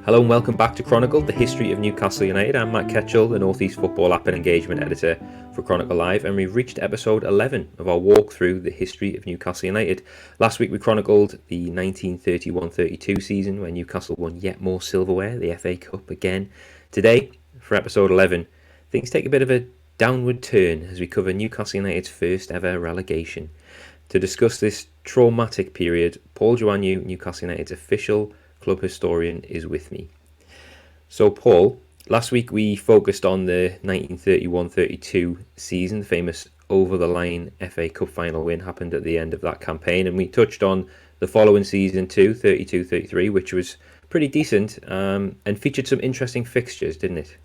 Hello and welcome back to Chronicled, the History of Newcastle United. I'm Matt Ketchell, the North East Football App and Engagement Editor for Chronicle Live, and we've reached episode 11 of our walk through the history of Newcastle United. Last week we chronicled the 1931-32 season when Newcastle won yet more silverware, the FA Cup again. Today, for episode 11, things take a bit of a downward turn as we cover Newcastle United's first ever relegation. To discuss this traumatic period, Paul Joannou, Newcastle United's official club historian, is with me. So Paul, last week we focused on the 1931-32 season. The famous over-the-line FA Cup final win happened at the end of that campaign, and we touched on the following season too, 32-33, which was pretty decent and featured some interesting fixtures, didn't it?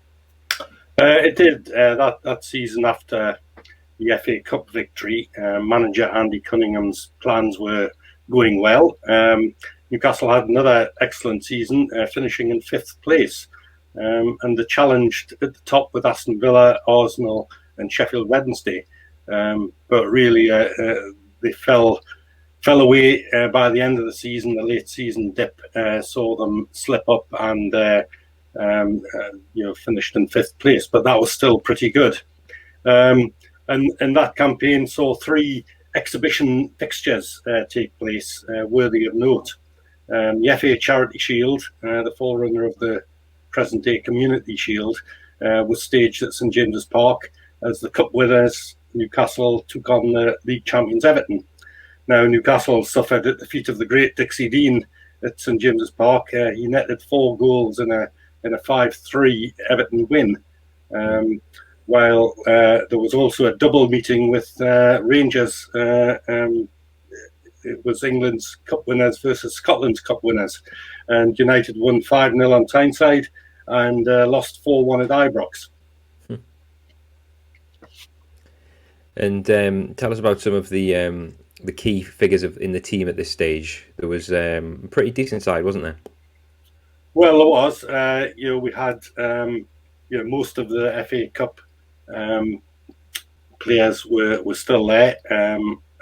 It did. That season after the FA Cup victory, manager Andy Cunningham's plans were going well. Newcastle had another excellent season, finishing in 5th place. And they challenged at the top with Aston Villa, Arsenal and Sheffield Wednesday. But really, they fell away by the end of the season. The late season dip saw them slip up and finished in 5th place. But that was still pretty good. And that campaign saw 3 exhibition fixtures take place, worthy of note. The FA Charity Shield, the forerunner of the present-day Community Shield, was staged at St James's Park as the Cup winners, Newcastle, took on the league champions Everton. Now, Newcastle suffered at the feet of the great Dixie Dean at St James's Park. He netted 4 goals in a 5-3 Everton win. While there was also a double meeting with Rangers. It was England's Cup winners versus Scotland's Cup winners. And United won 5-0 on Tyneside and lost 4-1 at Ibrox. And tell us about some of the key figures in the team at this stage. There was a pretty decent side, wasn't there? Well, there was. We had most of the FA Cup players were still there,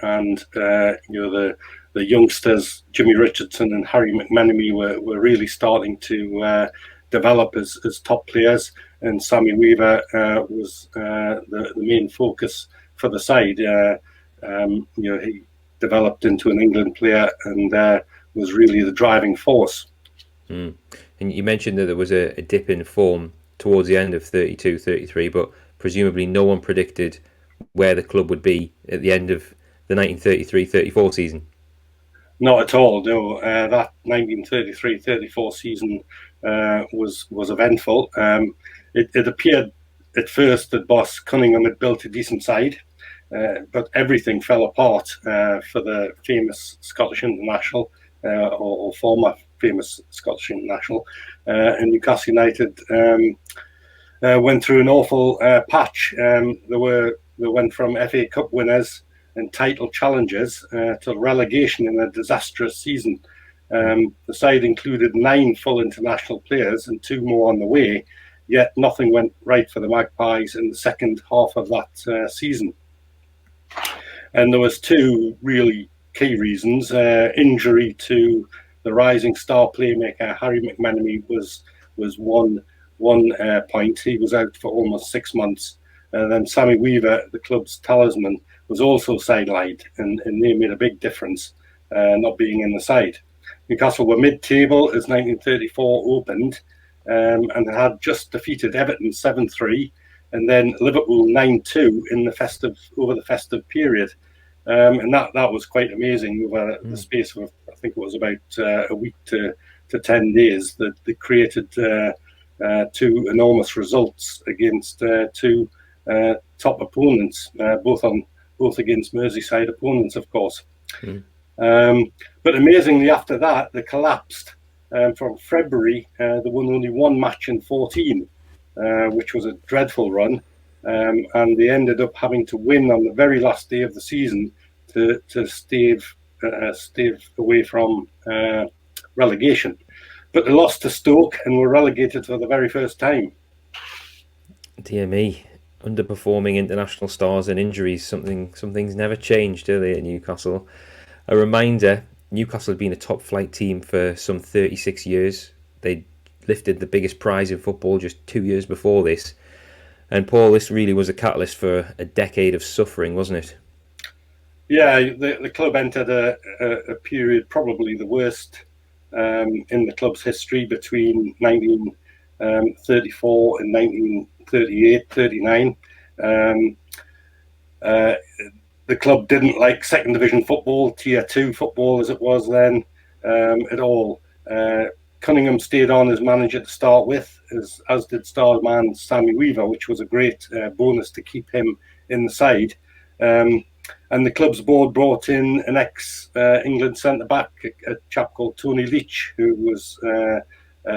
and the youngsters, Jimmy Richardson and Harry McMenemy, were really starting to develop as top players, and Sammy Weaver was the main focus for the side. He developed into an England player and was really the driving force. And you mentioned that there was a dip in form towards the end of 32-33, but presumably no one predicted where the club would be at the end of the 1933-34 season. Not at all, no. That 1933-34 season was eventful. It appeared at first that boss Cunningham had built a decent side, but everything fell apart for the famous Scottish international, or former famous Scottish international. And Newcastle United went through an awful patch. They went from FA Cup winners and title challengers to relegation in a disastrous season. The side included 9 full international players and 2 more on the way, yet nothing went right for the Magpies in the second half of that season. And there was 2 really key reasons. Injury to the rising star playmaker Harry McMenemy was one point. He was out for almost 6 months. Then Sammy Weaver, the club's talisman, was also sidelined, and they made a big difference not being in the side. Newcastle were mid-table as 1934 opened, and had just defeated Everton 7-3, and then Liverpool 9-2 over the festive period. And that was quite amazing over the space of, I think it was about a week to 10 days, that they created 2 enormous results against 2 top opponents, both against Merseyside opponents, of course. But amazingly, after that, they collapsed. From February, they won only 1 match in 14, which was a dreadful run. And they ended up having to win on the very last day of the season to stave away from relegation. But they lost to Stoke and were relegated for the very first time. Dear me. Underperforming international stars and injuries, something's never changed, do they, at Newcastle? A reminder, Newcastle had been a top flight team for some 36 years. They lifted the biggest prize in football just 2 years before this. And Paul, this really was a catalyst for a decade of suffering, wasn't it? Yeah, the club entered a period, probably the worst in the club's history, between 1934 and 1938-39. The club didn't like second division football, tier 2 football as it was then, at all. Cunningham stayed on as manager to start with, as did star man Sammy Weaver, which was a great bonus to keep him in the side. And the club's board brought in an ex-England centre-back, a chap called Tony Leach, who was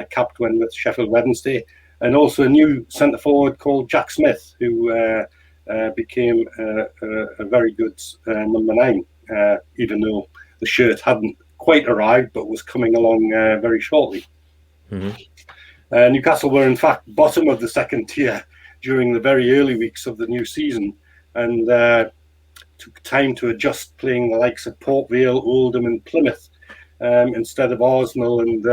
capped when with Sheffield Wednesday, and also a new centre-forward called Jack Smith, who became a very good number 9, even though the shirt hadn't quite arrived, but was coming along very shortly. Mm-hmm. Newcastle were in fact bottom of the second tier during the very early weeks of the new season, and took time to adjust, playing the likes of Port Vale, Oldham and Plymouth instead of Arsenal and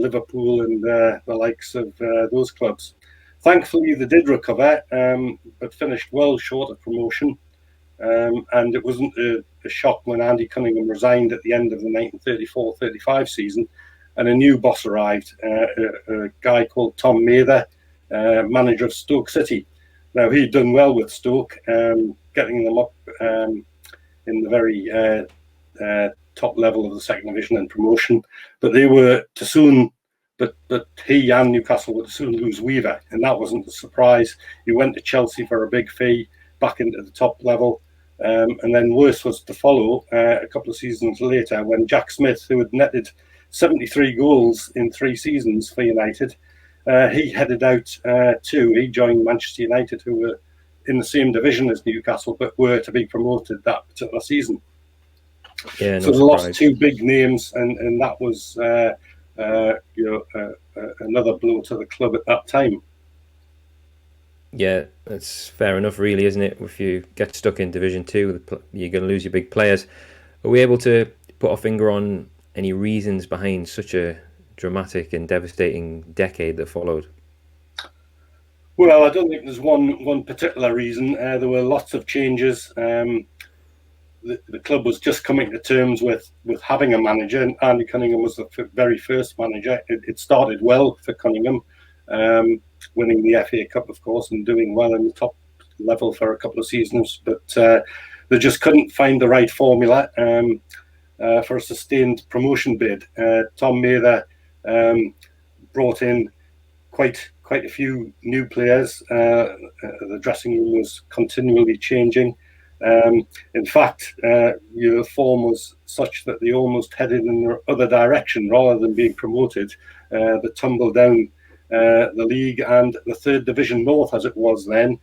Liverpool and the likes of those clubs. Thankfully, they did recover, but finished well short of promotion. And it wasn't a shock when Andy Cunningham resigned at the end of the 1934-35 season, and a new boss arrived, a guy called Tom Mather, manager of Stoke City. Now, he'd done well with Stoke, getting them up in the very top level of the second division and promotion, but they were to soon. But he and Newcastle would soon lose Weaver, and that wasn't a surprise. He went to Chelsea for a big fee, back into the top level. And then worse was to follow a couple of seasons later, when Jack Smith, who had netted 73 goals in 3 seasons for United, he headed out too. He joined Manchester United, who were in the same division as Newcastle, but were to be promoted that particular season. Yeah, so they lost 2 big names, and that was another blow to the club at that time. Yeah, that's fair enough, really, isn't it? If you get stuck in Division 2, you're going to lose your big players. Are we able to put our finger on any reasons behind such a dramatic and devastating decade that followed? Well, I don't think there's one particular reason. There were lots of changes. The club was just coming to terms with having a manager, and Andy Cunningham was the very first manager. It started well for Cunningham, winning the FA Cup, of course, and doing well in the top level for a couple of seasons. But they just couldn't find the right formula for a sustained promotion bid. Tom Mather brought in quite a few new players. The dressing room was continually changing. In fact, the form was such that they almost headed in the other direction rather than being promoted. They tumbled down the league, and the third division north, as it was then,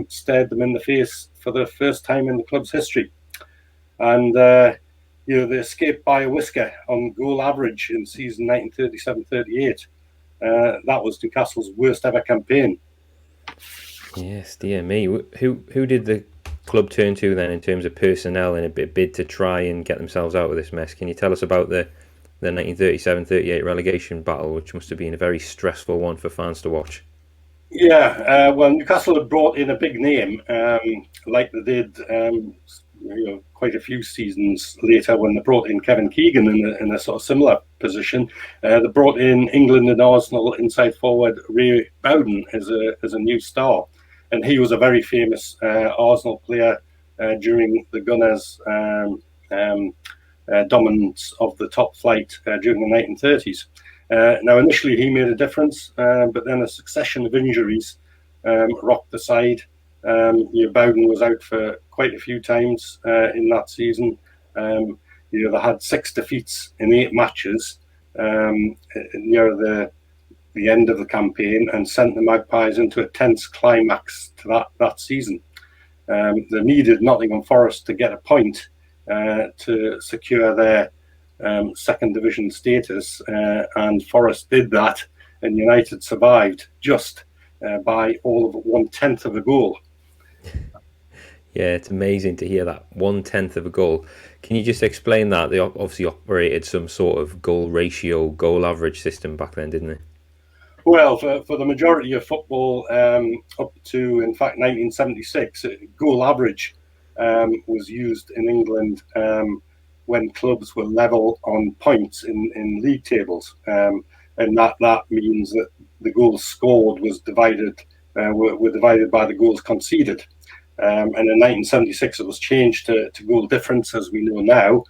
stared them in the face for the first time in the club's history. And they escaped by a whisker on goal average in season 1937-38. That was Newcastle's worst ever campaign. Yes, dear me. Who did the club turn to then in terms of personnel in a bid to try and get themselves out of this mess? Can you tell us about the 1937-38 relegation battle, which must have been a very stressful one for fans to watch? Yeah, well, Newcastle had brought in a big name, like they did quite a few seasons later when they brought in Kevin Keegan in a sort of similar position. They brought in England and Arsenal inside forward Ray Bowden as a new star, and he was a very famous Arsenal player during the Gunners' dominance of the top flight during the 1930s. Now, initially he made a difference, but then a succession of injuries rocked the side. Bowden was out for quite a few times in that season. They had 6 defeats in 8 matches near the end of the campaign, and sent the Magpies into a tense climax to that season. They needed Nottingham Forest to get a point to secure their second division status, and Forest did that, and United survived just by all of 1/10 of a goal. Yeah, it's amazing to hear that 1/10 of a goal. Can you just explain that? They obviously operated some sort of goal ratio, goal average system back then, didn't they? Well, for the majority of football, up to, in fact, 1976, goal average was used in England when clubs were level on points in league tables. And that means that the goals scored were divided by the goals conceded. And in 1976, it was changed to goal difference, as we know now.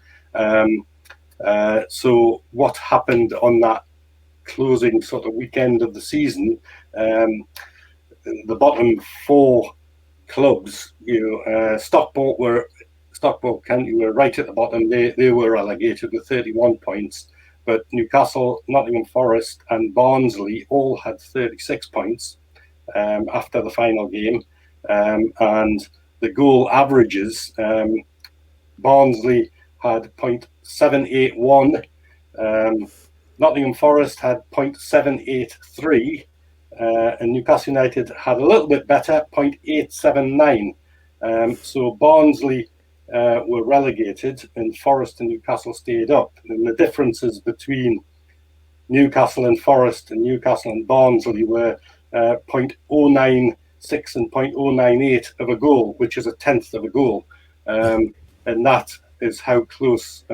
So what happened on that closing sort of weekend of the season, the bottom four clubs, Stockport County were right at the bottom. They were relegated with 31 points, but Newcastle, Nottingham Forest, and Barnsley all had 36 points after the final game. And the goal averages, Barnsley had 0.781. Nottingham Forest had 0.783, and Newcastle United had a little bit better, 0.879. So Barnsley were relegated, and Forest and Newcastle stayed up. And the differences between Newcastle and Forest and Newcastle and Barnsley were 0.096 and 0.098 of a goal, which is 1/10 of a goal. And that is how close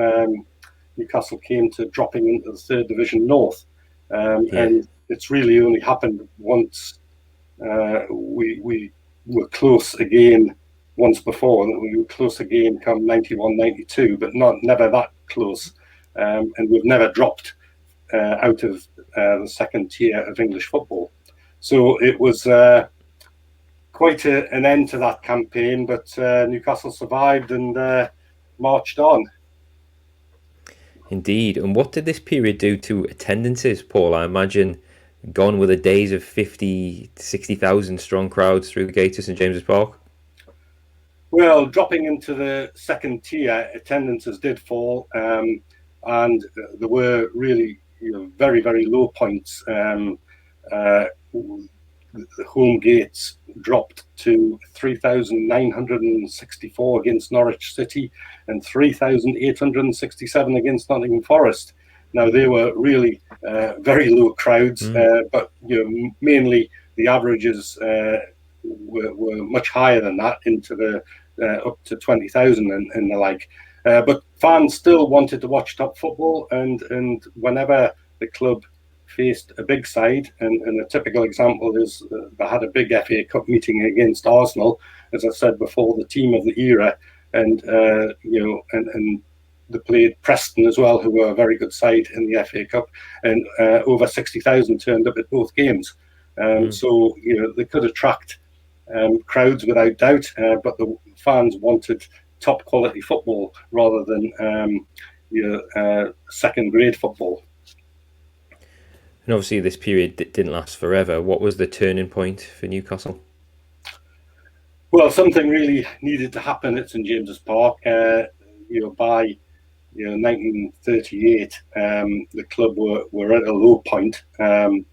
Newcastle came to dropping into the third division north. And it's really only happened once. We were close again once before. We were close again come 91-92, but never that close. And we've never dropped out of the second tier of English football. So it was quite an end to that campaign, but Newcastle survived and marched on. Indeed. And what did this period do to attendances, Paul? I imagine gone were the days of 50, 60,000 strong crowds through the gates of St James's Park. Well, dropping into the second tier, attendances did fall, and there were really very, very low points. The home gates dropped to 3,964 against Norwich City and 3,867 against Nottingham Forest. Now, they were really very low crowds, but mainly the averages were much higher than that, into the up to 20,000 and the like. But fans still wanted to watch top football, and whenever the club faced a big side, and a typical example is they had a big FA Cup meeting against Arsenal, as I said before, the team of the era, and they played Preston as well, who were a very good side in the FA Cup, and over 60,000 turned up at both games. So they could attract crowds without doubt, but the fans wanted top quality football rather than second grade football. And obviously this period didn't last forever. What was the turning point for Newcastle? Well, something really needed to happen at St James's Park. By 1938, the club were at a low point, and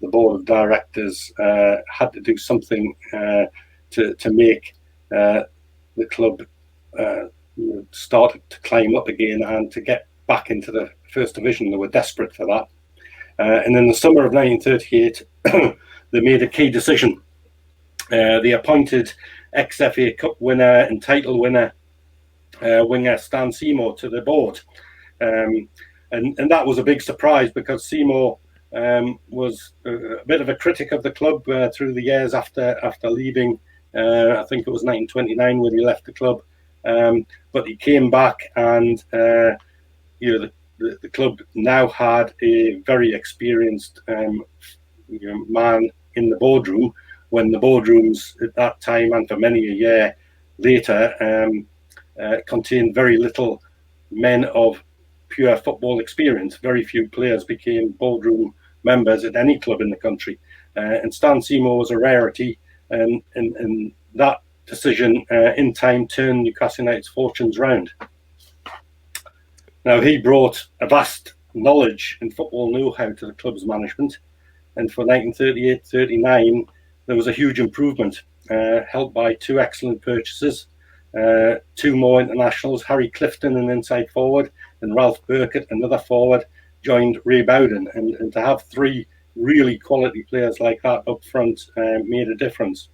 the board of directors had to do something to make the club start to climb up again and to get back into the first division. They were desperate for that. And in the summer of 1938, they made a key decision. They appointed ex-FA Cup winner and title winner winger Stan Seymour to the board. And that was a big surprise, because Seymour was a bit of a critic of the club through the years after leaving. I think it was 1929 when he left the club. But he came back, and the club now had a very experienced man in the boardroom, when the boardrooms at that time and for many a year later contained very little men of pure football experience. Very few players became boardroom members at any club in the country. And Stan Seymour was a rarity, and that decision in time turned Newcastle United's fortunes round. Now, he brought a vast knowledge and football know-how to the club's management, and for 1938-39 there was a huge improvement. helped by two excellent purchases. Two more internationals, Harry Clifton, an inside forward, and Ralph Burkett, another forward, joined Ray Bowden. And to have three really quality players like that up front made a difference.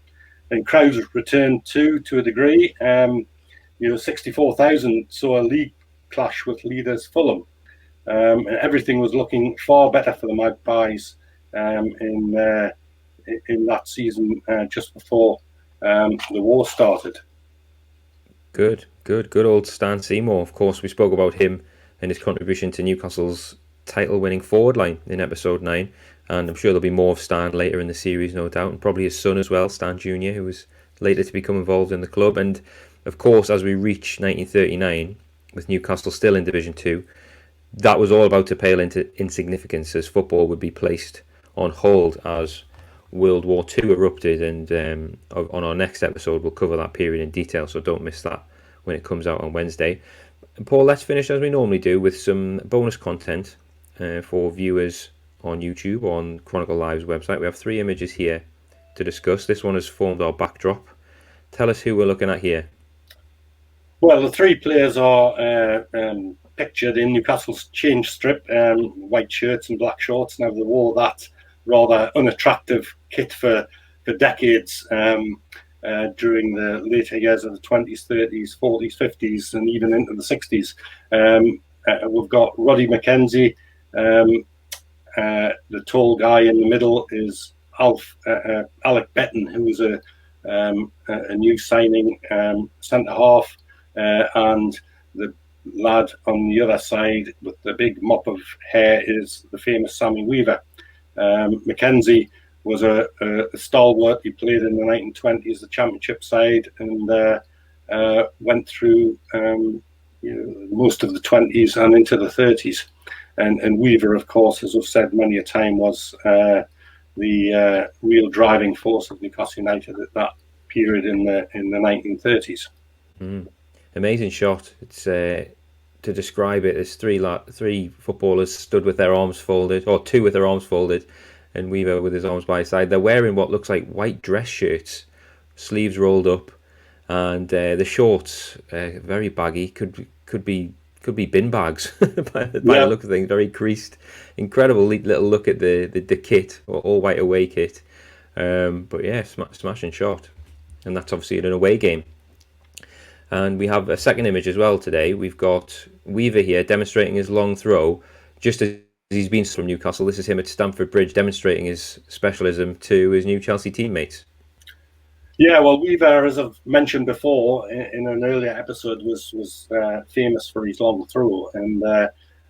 And crowds returned to a degree. 64,000 saw a league clash with leaders Fulham. And everything was looking far better for the Magpies in that season just before the war started. Good old Stan Seymour. Of course, we spoke about him and his contribution to Newcastle's title-winning forward line in episode 9, and I'm sure there'll be more of Stan later in the series, no doubt, and probably his son as well, Stan Jr., who was later to become involved in the club. And of course, as we reach 1939, with Newcastle still in Division 2, that was all about to pale into insignificance as football would be placed on hold as World War II erupted, and on our next episode we'll cover that period in detail, so don't miss that when it comes out on Wednesday. And Paul, let's finish as we normally do with some bonus content for viewers on YouTube or on Chronicle Live's website. We have 3 images here to discuss. This one has formed our backdrop. Tell us who we're looking at here. Well, the 3 players are pictured in Newcastle's change strip, white shirts and black shorts. Now, they wore that rather unattractive kit for decades during the later years of the 20s, 30s, 40s, 50s, and even into the 60s. We've got Roddy Mckenzie. The tall guy in the middle is Alec Betton, who was a new signing centre-half, and the lad on the other side with the big mop of hair is the famous Sammy Weaver. Mckenzie was a stalwart. He played in the 1920s, the championship side, and went through most of the 20s and into the 30s. And Weaver, of course, as I've said many a time, was the real driving force of Newcastle United at that period in the 1930s. Amazing shot. It's to describe it, there's three footballers stood with their arms folded, or 2 with their arms folded, and Weaver with his arms by his side. They're wearing what looks like white dress shirts, sleeves rolled up, and the shorts very baggy. Could be bin bags by the look of things. Very creased. Incredible little look at the kit, or all white away kit. But yeah, smashing shot, and that's obviously in an away game. And we have a second image as well today. We've got Weaver here demonstrating his long throw, just as he's been from Newcastle. This is him at Stamford Bridge demonstrating his specialism to his new Chelsea teammates. Yeah, well, Weaver, as I've mentioned before in an earlier episode, was famous for his long throw. And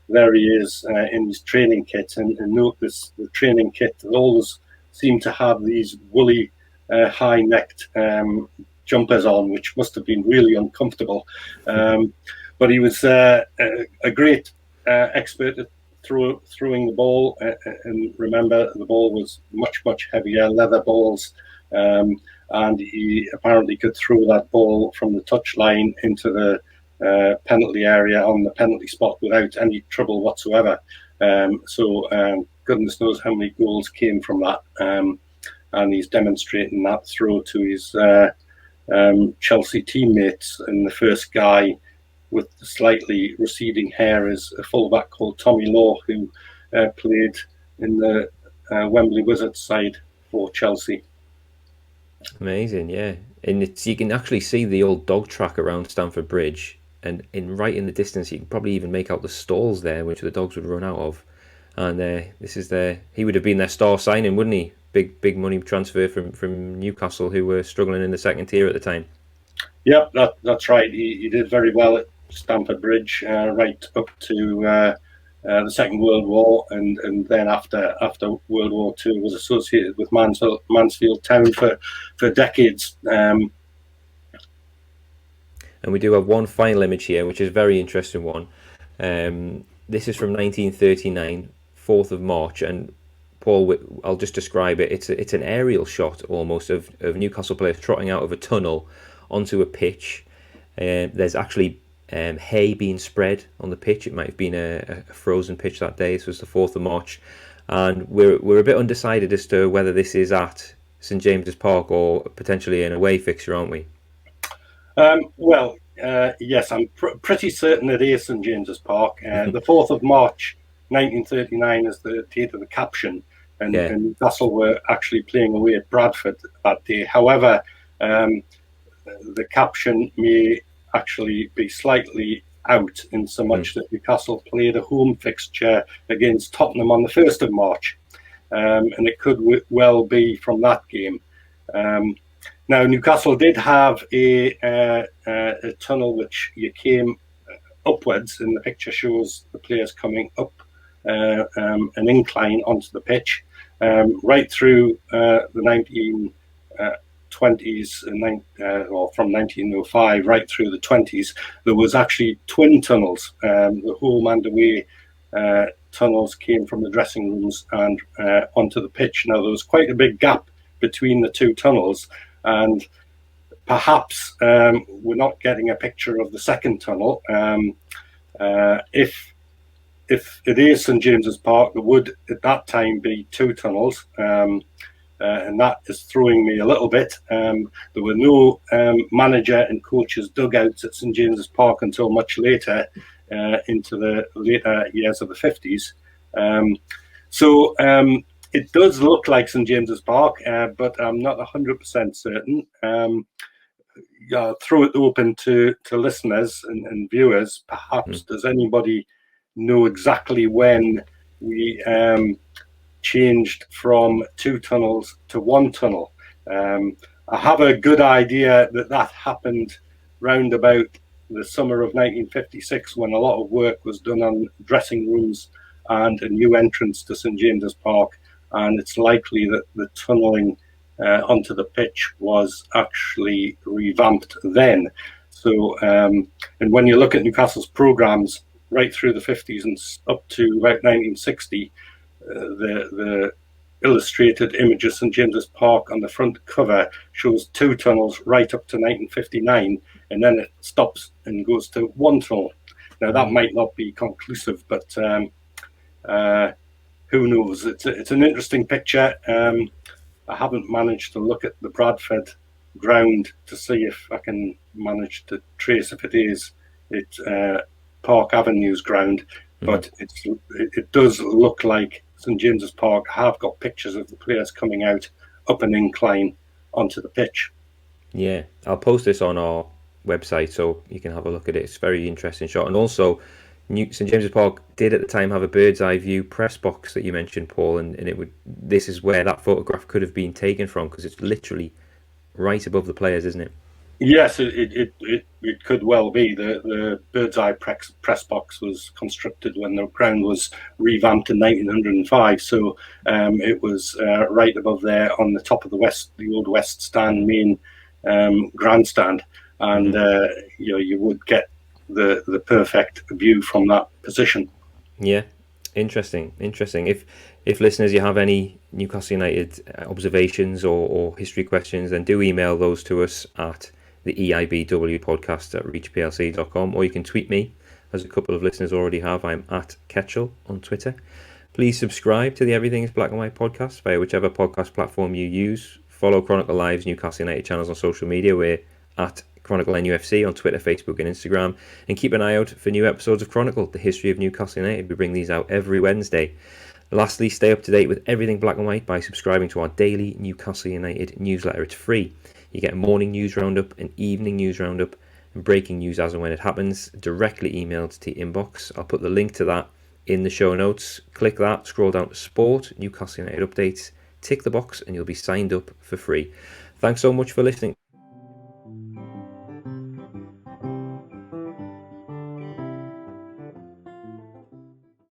there he is in his training kit. And notice the training kit always seemed to have these woolly, high-necked jumpers on, which must have been really uncomfortable. But he was a great expert at throwing the ball. And remember, the ball was much, much heavier, leather balls. And he apparently could throw that ball from the touchline into the penalty area on the penalty spot without any trouble whatsoever. So goodness knows how many goals came from that. And he's demonstrating that throw to his Chelsea teammates. And the first guy with the slightly receding hair is a fullback called Tommy Law, who played in the Wembley Wizards side for Chelsea. Amazing, yeah. And you can actually see the old dog track around Stamford Bridge, and right in the distance you can probably even make out the stalls there which the dogs would run out of. And he would have been their star signing, wouldn't he? Big money transfer from Newcastle, who were struggling in the second tier at the time. Yep, that's right. He did very well at Stamford Bridge right up to the Second World War, and then after World War II was associated with Mansfield Town for decades. And we do have one final image here, which is a very interesting one. This is from 1939, 4th of March, and Paul, I'll just describe it. It's an aerial shot almost of Newcastle players trotting out of a tunnel onto a pitch. There's actually hay being spread on the pitch. It might have been a frozen pitch that day. This was the 4th of March, and we're a bit undecided as to whether this is at St James's Park, or potentially an away fixture, aren't we? Yes, I'm pretty certain it is St James's Park. The 4th of March 1939 is the date of the caption, and Newcastle were actually playing away at Bradford that day. However, the caption may actually be slightly out, in so much that Newcastle played a home fixture against Tottenham on the 1st of March, and it could well be from that game. Now, Newcastle did have a tunnel which you came upwards, and the picture shows the players coming up an incline onto the pitch, right through the 1920s, or from 1905 right through the 20s. There was actually twin tunnels. The home and away tunnels came from the dressing rooms and onto the pitch. Now, there was quite a big gap between the two tunnels, and perhaps we're not getting a picture of the second tunnel. If it is St James's Park, there would at that time be two tunnels, and that is throwing me a little bit. There were no manager and coaches dugouts at St James's Park until much later, into the later years of the 50s. It does look like St James's Park, but I'm not 100% certain. Throw it open to listeners and viewers. Perhaps does anybody know exactly when we changed from two tunnels to one tunnel? I have a good idea that happened round about the summer of 1956, when a lot of work was done on dressing rooms and a new entrance to St James's Park. And it's likely that the tunnelling onto the pitch was actually revamped then. So, and when you look at Newcastle's programmes right through the 50s and up to about 1960, the illustrated image of St James's Park on the front cover shows two tunnels right up to 1959, and then it stops and goes to one tunnel. Now, that might not be conclusive, but who knows? It's an interesting picture. I haven't managed to look at the Bradford ground to see if I can manage to trace if it is Park Avenue's ground, but it does look like St James's Park have got pictures of the players coming out up an incline onto the pitch. Yeah, I'll post this on our website so you can have a look at it. It's a very interesting shot. And also, St James's Park did at the time have a bird's eye view press box that you mentioned, Paul, and this is where that photograph could have been taken from, because it's literally right above the players, isn't it? Yes, it could well be. The bird's eye press box was constructed when the ground was revamped in 1905, so it was right above there on the top of the old West Stand main grandstand, and you would get the perfect view from that position. Yeah, interesting. If listeners, you have any Newcastle United observations or history questions, then do email those to us at theEIBWpodcast at reachplc.com, or you can tweet me, as a couple of listeners already have. I'm at Ketchel on Twitter. Please subscribe to the Everything is Black and White podcast via whichever podcast platform you use. Follow Chronicle Live's Newcastle United channels on social media. We're at Chronicled NUFC on Twitter, Facebook and Instagram, and keep an eye out for new episodes of Chronicled, the history of Newcastle United. We bring these out every Wednesday. Lastly, stay up to date with everything black and white by subscribing to our daily Newcastle United newsletter. It's free. You get a morning news roundup, an evening news roundup, and breaking news as and when it happens, directly emailed to your inbox. I'll put the link to that in the show notes. Click that, scroll down to Sport, Newcastle United Updates, tick the box, and you'll be signed up for free. Thanks so much for listening.